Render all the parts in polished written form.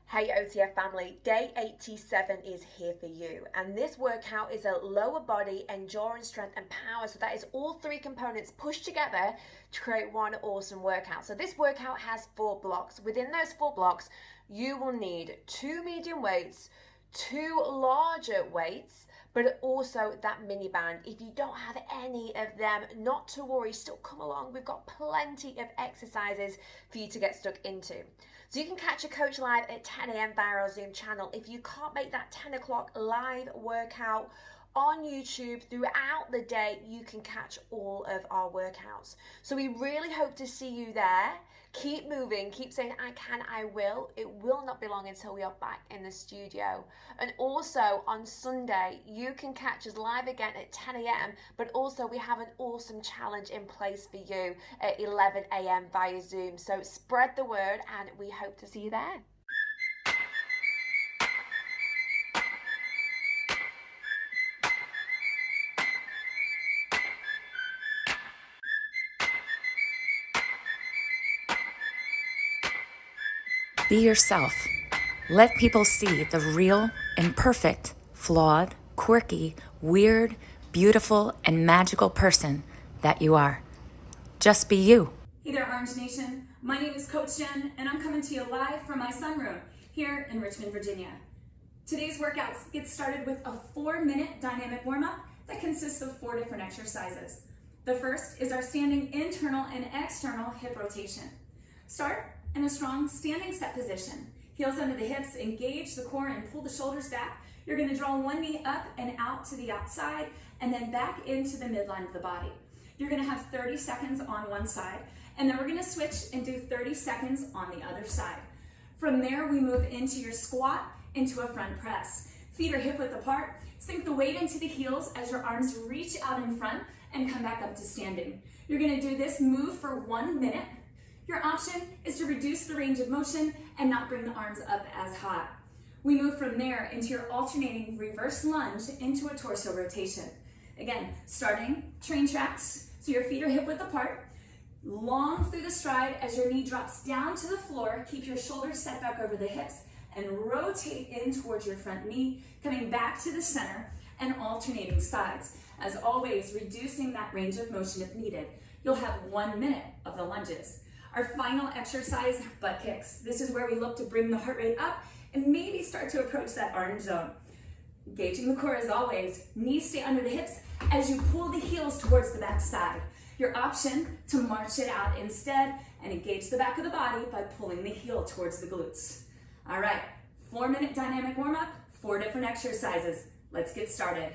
Hey OTF family, day 87 is here for you, and this workout is a lower body endurance, strength and power. So that is all three components pushed together to create one awesome workout. So this workout has 4 blocks. Within those 4 blocks, you will need 2 medium weights, 2 larger weights, but also that mini band. If you don't have any of them, not to worry, still come along. We've got plenty of exercises for you to get stuck into. So you can catch a coach live at 10 a.m. via our Zoom channel. If you can't make that 10 o'clock live workout on YouTube throughout the day, you can catch all of our workouts. So we really hope to see you there. Keep moving, keep saying I can, I will. It will not be long until we are back in the studio. And also on Sunday, you can catch us live again at 10 a.m. But also we have an awesome challenge in place for you at 11 a.m. via Zoom. So spread the word and we hope to see you there. Be yourself. Let people see the real, imperfect, flawed, quirky, weird, beautiful, and magical person that you are. Just be you. Hey there, Orange Nation. My name is Coach Jen, and I'm coming to you live from my sunroom here in Richmond, Virginia. Today's workouts get started with a 4-minute dynamic warm-up that consists of 4 different exercises. The first is our standing internal and external hip rotation. Start in a strong standing set position. Heels under the hips, engage the core and pull the shoulders back. You're going to draw one knee up and out to the outside and then back into the midline of the body. You're going to have 30 seconds on one side, and then we're going to switch and do 30 seconds on the other side. From there, we move into your squat, into a front press. Feet are hip width apart. Sink the weight into the heels as your arms reach out in front and come back up to standing. You're going to do this move for 1 minute. Your option is to reduce the range of motion and not bring the arms up as high. We move from there into your alternating reverse lunge into a torso rotation. Again, starting train tracks, so your feet are hip width apart. Long through the stride as your knee drops down to the floor. Keep your shoulders set back over the hips and rotate in towards your front knee, coming back to the center and alternating sides. As always, reducing that range of motion if needed. You'll have 1 minute of the lunges. Our final exercise, butt kicks. This is where we look to bring the heart rate up and maybe start to approach that orange zone. Engaging the core as always. Knees stay under the hips as you pull the heels towards the back side. Your option to march it out instead and engage the back of the body by pulling the heel towards the glutes. All right, 4-minute dynamic warm-up, 4 different exercises. Let's get started.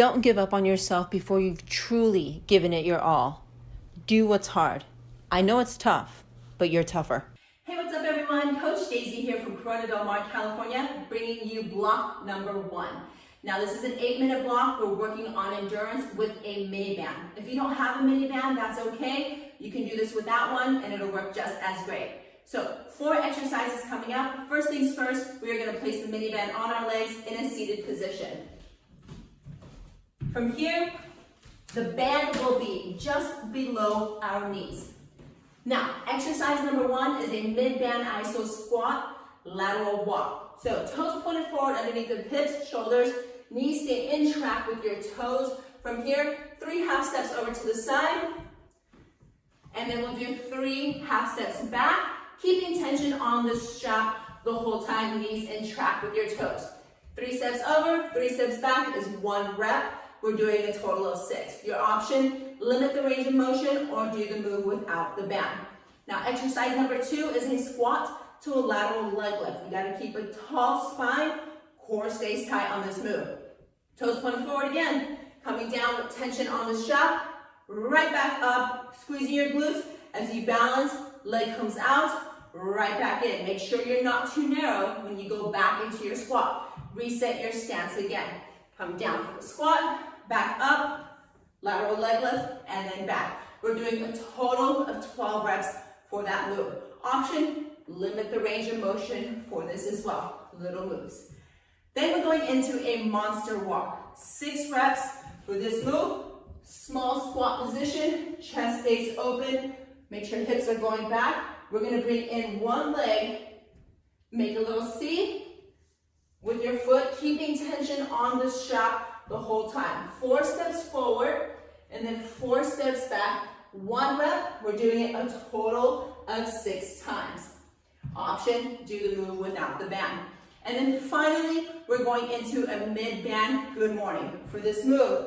Don't give up on yourself before you've truly given it your all. Do what's hard. I know it's tough, but you're tougher. Hey, what's up everyone? Coach Daisy here from Corona Del Mar, California, bringing you block number 1. Now this is an 8-minute block. We're working on endurance with a mini band. If you don't have a mini band, that's okay. You can do this without one and it'll work just as great. So 4 exercises coming up. First things first, we are going to place the mini band on our legs in a seated position. From here, the band will be just below our knees. Now, exercise number 1 is a mid-band iso squat, lateral walk. So toes pointed forward underneath the hips, shoulders, knees stay in track with your toes. From here, 3 half steps over to the side, and then we'll do 3 half steps back, keeping tension on the strap the whole time, knees in track with your toes. 3 steps over, 3 steps back is 1 rep. We're doing a total of 6. Your option, limit the range of motion or do the move without the band. Now exercise number 2 is a squat to a lateral leg lift. We gotta keep a tall spine, core stays tight on this move. Toes pointed forward again, coming down with tension on the strap, right back up, squeezing your glutes as you balance, leg comes out, right back in. Make sure you're not too narrow when you go back into your squat. Reset your stance again. Come down for the squat, back up, lateral leg lift, and then back. We're doing a total of 12 reps for that move. Option, limit the range of motion for this as well. Little moves. Then we're going into a monster walk. 6 reps for this move. Small squat position, chest stays open. Make sure hips are going back. We're gonna bring in one leg, make a little C with your foot, keeping tension on the strap the whole time. 4 steps forward, and then 4 steps back. 1 rep, we're doing it a total of 6 times. Option, do the move without the band. And then finally, we're going into a mid-band good morning. For this move,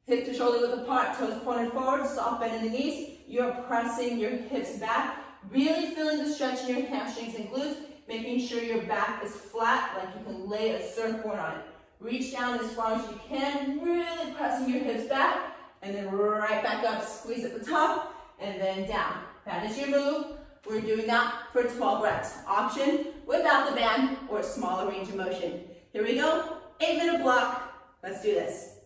hip to shoulder width apart, toes pointed forward, soft bend in the knees. You're pressing your hips back, really feeling the stretch in your hamstrings and glutes, making sure your back is flat, like you can lay a surfboard on it. Reach down as far as you can, really pressing your hips back, and then right back up, squeeze at the top, and then down. That is your move. We're doing that for 12 reps. Option, without the band, or smaller range of motion. Here we go, 8-minute block. Let's do this.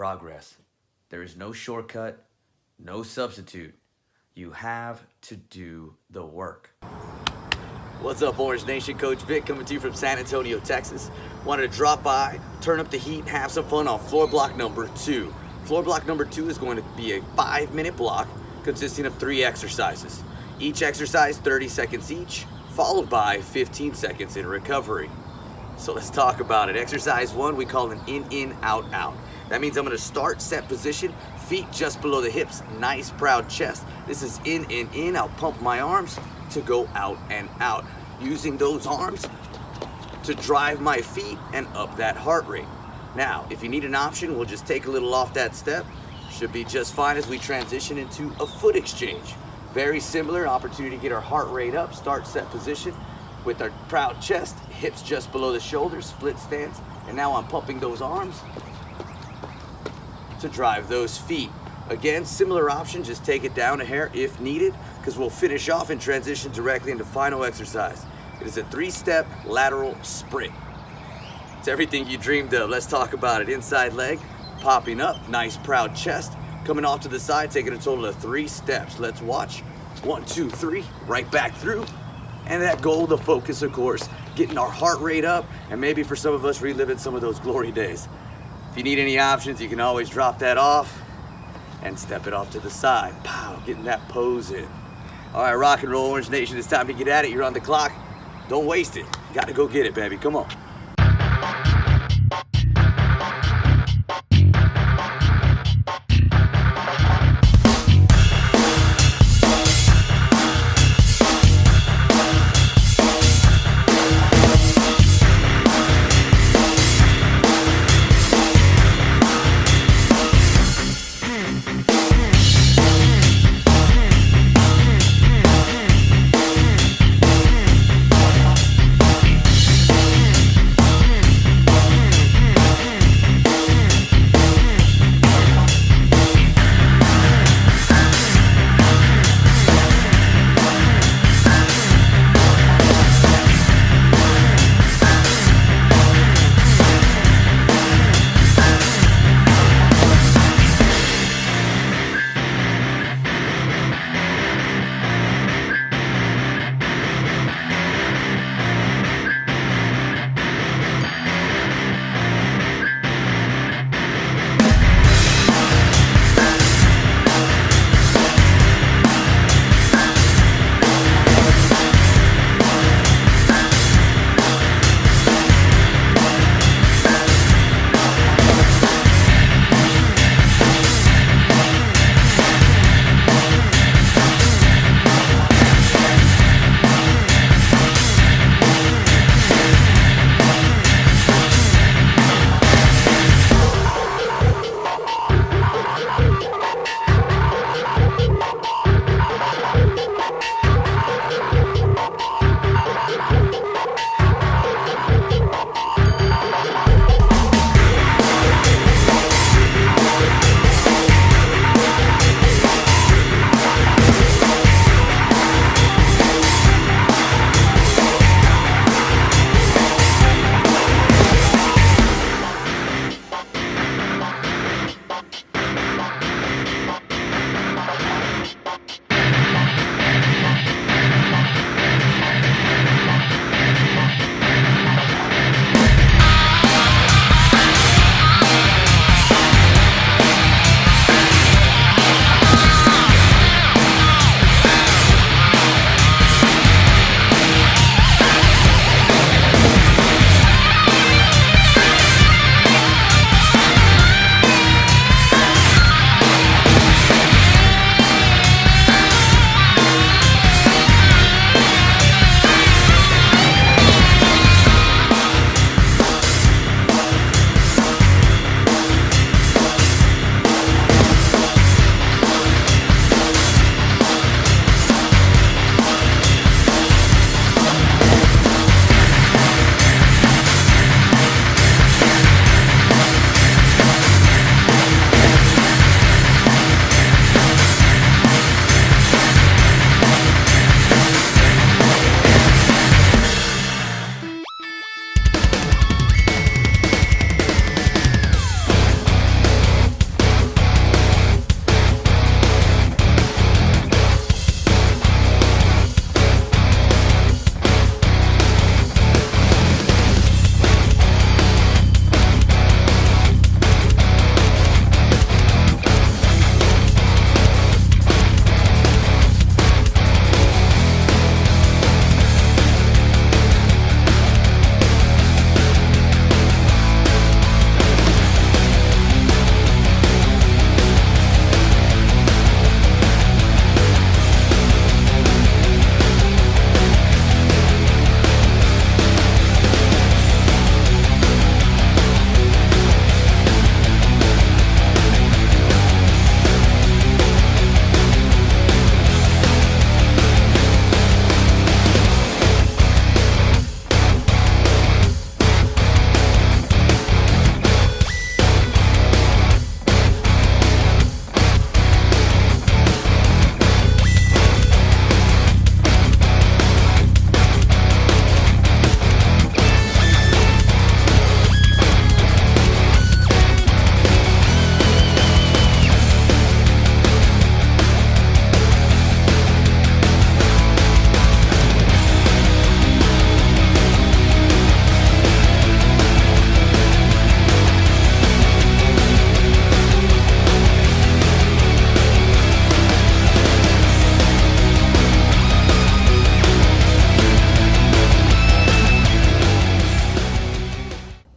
progress. There is no shortcut, no substitute. You have to do the work. What's up, Orange Nation? Coach Vic coming to you from San Antonio, Texas. Wanted to drop by, turn up the heat, and have some fun on floor block number 2. Floor block number 2 is going to be a 5-minute block consisting of 3 exercises. Each exercise 30 seconds each, followed by 15 seconds in recovery. So let's talk about it. Exercise 1 we call an in, out, out. That means I'm going to start set position, feet just below the hips, nice proud chest. This is in. I'll pump my arms to go out and out, using those arms to drive my feet and up that heart rate. Now, if you need an option, we'll just take a little off that step. Should be just fine as we transition into a foot exchange. Very similar, opportunity to get our heart rate up, start set position with our proud chest, hips just below the shoulders, split stance, and now I'm pumping those arms to drive those feet. Again, similar option, just take it down a hair if needed, because we'll finish off and transition directly into final exercise. It is a 3-step lateral sprint. It's everything you dreamed of. Let's talk about it. Inside leg, popping up, nice proud chest, coming off to the side, taking a total of 3 steps. Let's watch. 1, 2, 3, right back through. And that goal, the focus, of course, getting our heart rate up, and maybe for some of us, reliving some of those glory days. If you need any options, you can always drop that off and step it off to the side. Pow, getting that pose in. All right, rock and roll, Orange Nation. It's time to get at it. You're on the clock. Don't waste it. Got to go get it, baby. Come on.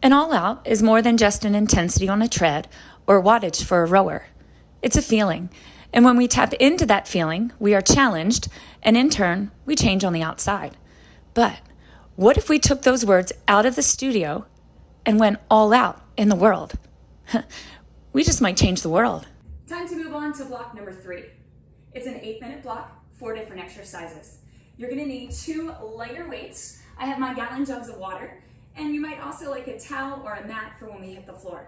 An all out is more than just an intensity on a tread or wattage for a rower. It's a feeling. And when we tap into that feeling, we are challenged, and in turn, we change on the outside. But what if we took those words out of the studio and went all out in the world? We just might change the world. Time to move on to block number 3. It's an 8-minute block, 4 different exercises. You're gonna need 2 lighter weights. I have my gallon jugs of water, and you might also like a towel or a mat for when we hit the floor.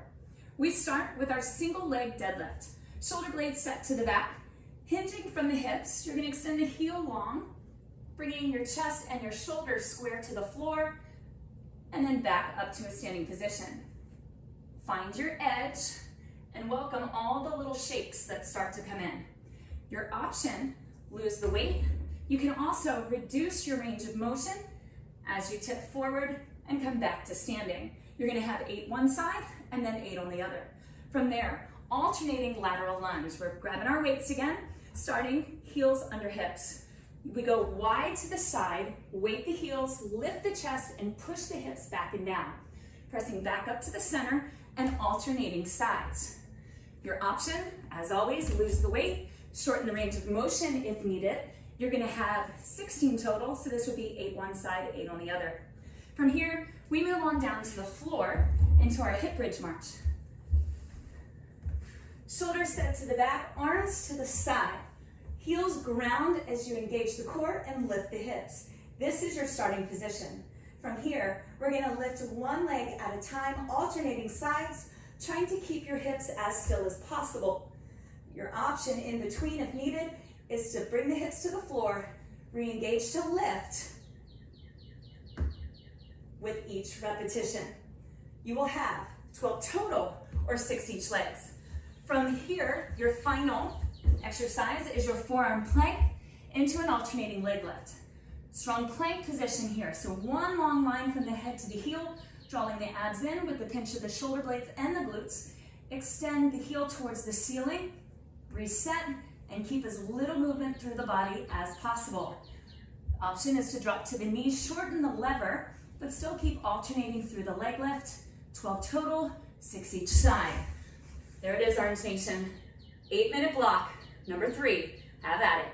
We start with our single leg deadlift. Shoulder blades set to the back. Hinging from the hips, you're gonna extend the heel long, bringing your chest and your shoulders square to the floor, and then back up to a standing position. Find your edge and welcome all the little shakes that start to come in. Your option, lose the weight. You can also reduce your range of motion as you tip forward and come back to standing. You're gonna have 8 one side and then 8 on the other. From there, alternating lateral lunge. We're grabbing our weights again, starting heels under hips. We go wide to the side, weight the heels, lift the chest, and push the hips back and down. Pressing back up to the center and alternating sides. Your option, as always, lose the weight, shorten the range of motion if needed. You're gonna have 16 total, so this would be 8 one side, 8 on the other. From here, we move on down to the floor into our hip bridge march. Shoulders set to the back, arms to the side. Heels ground as you engage the core and lift the hips. This is your starting position. From here, we're gonna lift one leg at a time, alternating sides, trying to keep your hips as still as possible. Your option in between, if needed, is to bring the hips to the floor, re-engage to lift with each repetition. You will have 12 total or 6 each legs. From here, your final exercise is your forearm plank into an alternating leg lift. Strong plank position here. So one long line from the head to the heel, drawing the abs in with the pinch of the shoulder blades and the glutes. Extend the heel towards the ceiling, reset, and keep as little movement through the body as possible. Option is to drop to the knees, shorten the lever, but still keep alternating through the leg lift. 12 total, 6 each side. There it is, Orange Nation. 8-minute block, number 3. Have at it.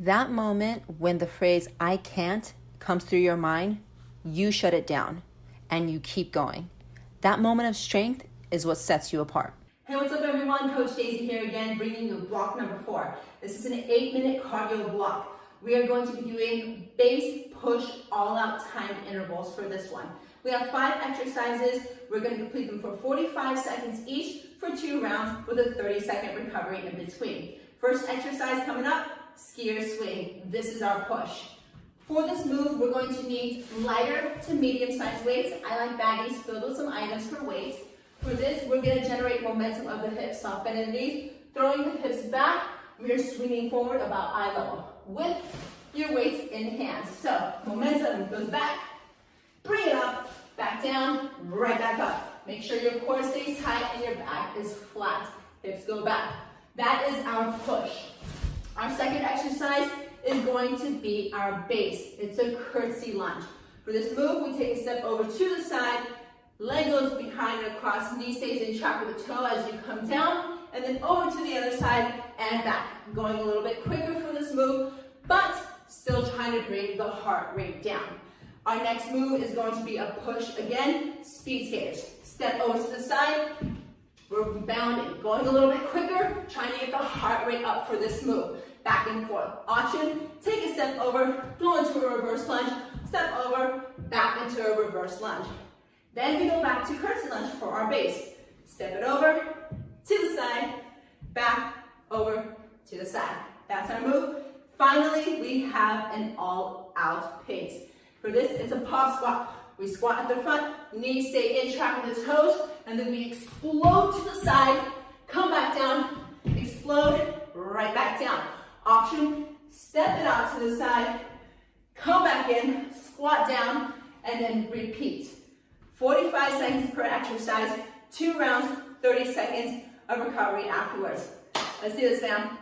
That moment when the phrase "I can't" comes through your mind, you shut it down and you keep going. That moment of strength is what sets you apart. Hey, what's up everyone? Coach Daisy here again, bringing you block number 4. This is an 8-minute cardio block. We are going to be doing base push all-out time intervals for this one. We have 5 exercises. We're going to complete them for 45 seconds each for 2 rounds with a 30-second recovery in between. First exercise coming up, skier swing. This is our push. For this move, we're going to need lighter to medium-sized weights. I like baggies filled with some items for weight. For this, we're going to generate momentum of the hips, soft bend in the knees, throwing the hips back. We are swinging forward about eye level with your weights in hands. So momentum goes back, bring it up, back down, right back up. Make sure your core stays tight and your back is flat. Hips go back. That is our push. Our second exercise is going to be our base. It's a curtsy lunge. For this move, we take a step over to the side, leg goes behind and across, knee stays in track with the toe as you come down, and then over to the other side and back. Going a little bit quicker for this move, but still trying to bring the heart rate down. Our next move is going to be a push again, speed skaters. Step over to the side, we're bounding, going a little bit quicker, trying to get the heart rate up for this move. Back and forth. Option, take a step over, go into a reverse lunge, step over, back into a reverse lunge. Then we go back to curtsy lunge for our base. Step it over, to the side, back, over, to the side. That's our move. Finally, we have an all-out pace. For this, it's a pop squat. We squat at the front, knees stay in track with the toes, and then we explode to the side, come back down, explode, right back down. Option, step it out to the side, come back in, squat down, and then repeat. 45 seconds per exercise, 2 rounds, 30 seconds of recovery afterwards. Let's do this, fam.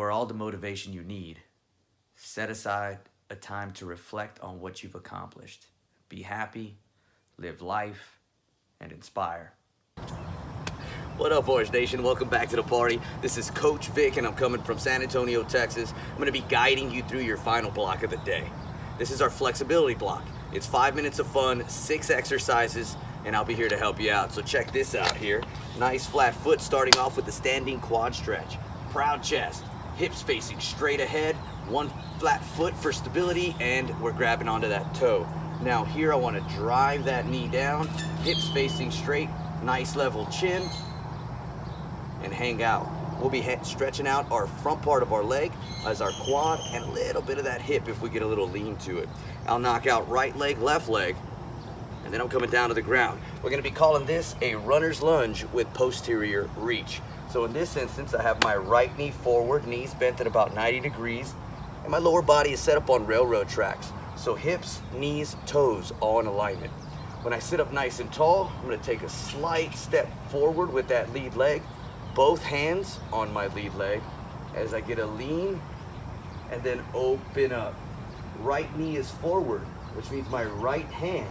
are all the motivation you need, set aside a time to reflect on what you've accomplished. Be happy, live life, and inspire. What up, Orange Nation? Welcome back to the party. This is Coach Vic, and I'm coming from San Antonio, Texas. I'm gonna be guiding you through your final block of the day. This is our flexibility block. It's 5 minutes of fun, 6 exercises, and I'll be here to help you out. So check this out here. Nice flat foot, starting off with the standing quad stretch. Proud chest, hips facing straight ahead, one flat foot for stability, and we're grabbing onto that toe. Now here I want to drive that knee down, hips facing straight, nice level chin, and hang out. We'll be stretching out our front part of our leg as our quad and a little bit of that hip if we get a little lean to it. I'll knock out right leg, left leg, and then I'm coming down to the ground. We're gonna be calling this a runner's lunge with posterior reach. So in this instance, I have my right knee forward, knees bent at about 90 degrees, and my lower body is set up on railroad tracks. So hips, knees, toes, all in alignment. When I sit up nice and tall, I'm gonna take a slight step forward with that lead leg, both hands on my lead leg as I get a lean and then open up. Right knee is forward, which means my right hand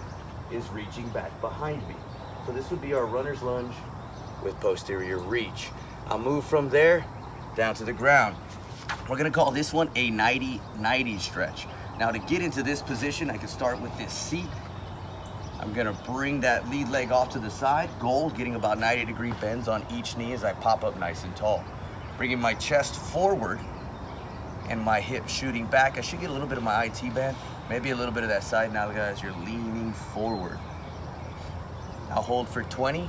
is reaching back behind me. So this would be our runner's lunge with posterior reach. I'll move from there down to the ground. We're gonna call this one a 90-90 stretch. Now to get into this position, I can start with this seat. I'm gonna bring that lead leg off to the side. Goal, getting about 90-degree bends on each knee as I pop up nice and tall. Bringing my chest forward and my hip shooting back. I should get a little bit of my IT band, maybe a little bit of that side now, guys. You're leaning forward. I'll hold for 20,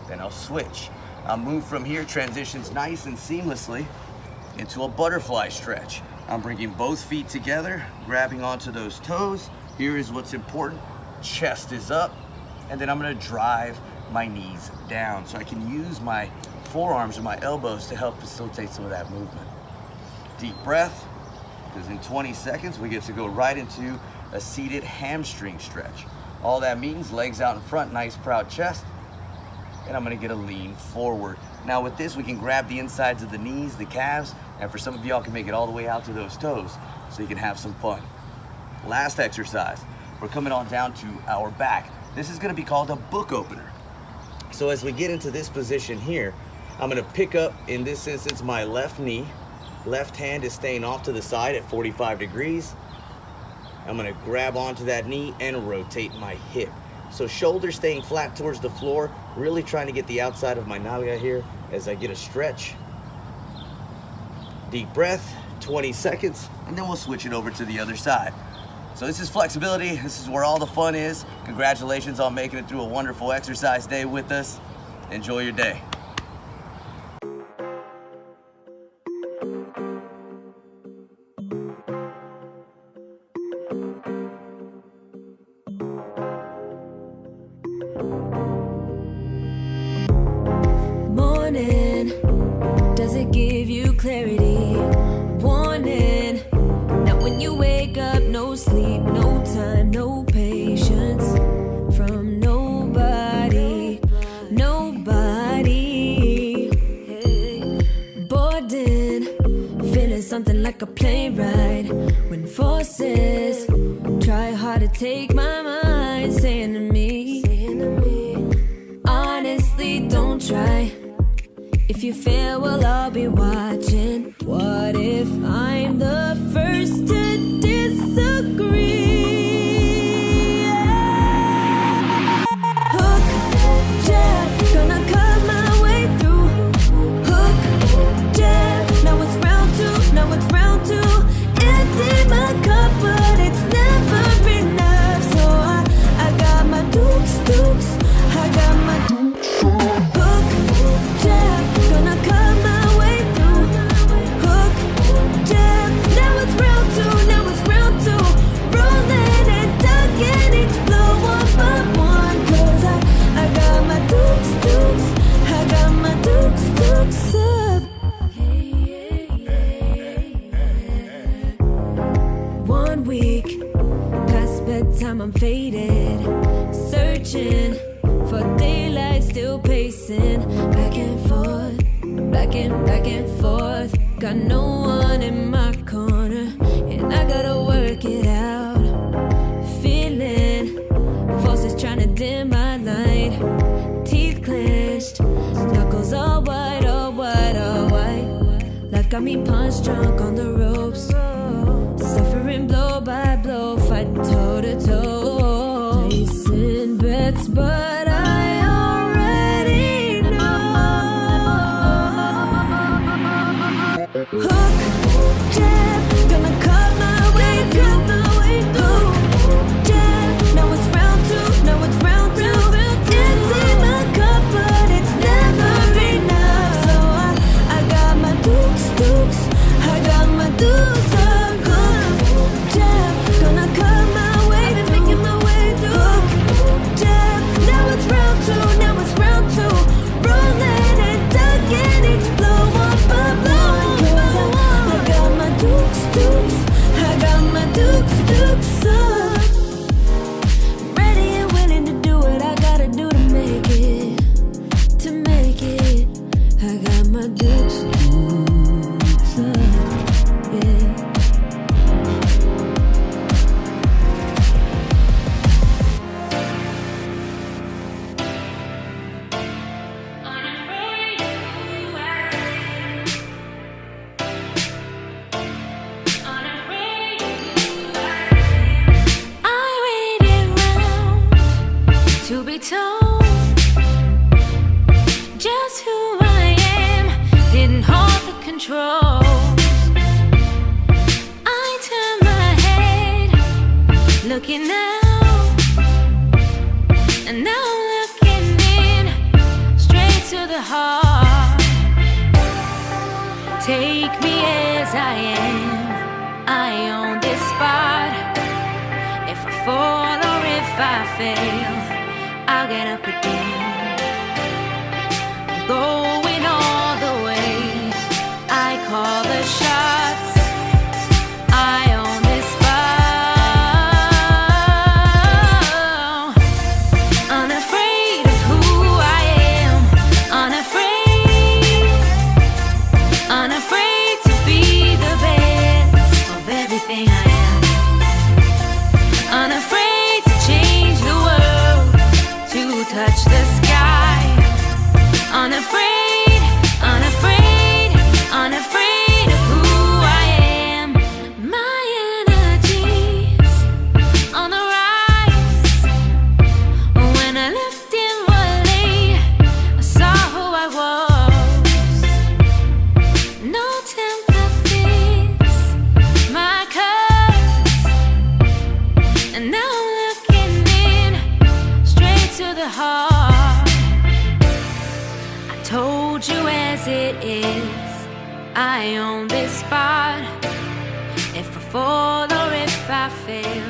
then I'll switch. I'll move from here, transitions nice and seamlessly into a butterfly stretch. I'm bringing both feet together, grabbing onto those toes. Here is what's important. Chest is up, and then I'm gonna drive my knees down so I can use my forearms or my elbows to help facilitate some of that movement. Deep breath, because in 20 seconds we get to go right into a seated hamstring stretch. All that means legs out in front, nice proud chest, and I'm gonna get a lean forward. Now with this, we can grab the insides of the knees, the calves, and for some of y'all can make it all the way out to those toes so you can have some fun. Last exercise, we're coming on down to our back. This is gonna be called a book opener. So as we get into this position here, I'm gonna pick up, in this instance, my left knee. Left hand is staying off to the side at 45 degrees. I'm gonna grab onto that knee and rotate my hip. So shoulders staying flat towards the floor, really trying to get the outside of my nalga here as I get a stretch. Deep breath, 20 seconds, and then we'll switch it over to the other side. So this is flexibility. This is where all the fun is. Congratulations on making it through a wonderful exercise day with us. Enjoy your day. Morning, does it give you clarity? Warning, now when you wake up, no sleep, no time, no patience from nobody. Boarding, feeling something like a plane ride. When forces try hard to take my mind, saying to me, honestly, don't try. If you fail, well, I'll be watching. What if I'm the first to disagree? Hook, jab, gonna cut my way through. Hook, jab, now it's round two, Empty my cup, but it's never enough. So I got my dukes, I got my dukes. Hook, jab, gonna cut my way through. Hook, jab, now it's round two, rolling and ducking each blow one by one. 'Cause I got my dukes, I got my dukes up. One week past bedtime, I'm faded, searching for daylight, still pacing back and forth. Got no one man in my corner, and I gotta work it out. Feeling forces trying to dim my light. Teeth clenched, knuckles all white, all white, all white. Life got me punch drunk on the ropes, suffering blow by blow, fighting toe to toe. Placing bets, but I already know. Hook, jab, gonna cut my way through. Hook, jab, now it's round two, now it's round two. Empty my cup, but it's never enough. So I got my dukes, I got my dukes up. Hook, jab, gonna cut my way through. Making my way through. Hook, jab, now it's round two, now it's round two. Rolling and ducking each blow up a blow. I got my dukes, I got my dukes up. Ready and willing to do what I gotta do to make it, to make it. I got my dukes up, yeah. I waited round to be told just who I am, didn't hold the controls. I turned my head, looking out, and now I'm looking in, straight to the heart. Take me as I am, I own this spot. If I fall or if I fail, I'll get up again. I'm going all the way, I call the shots. I own this spot. Unafraid of who I am, unafraid, unafraid to be the best of everything I am. Unafraid to change the world, to touch the sky. Unafraid, unafraid, unafraid of who I am. My energy's on the rise. When I looked inwardly, I saw who I was. No temper fits my curves, and now I'm looking in, straight to the heart. I told you as it is, I own this spot. If I fall or if I fail,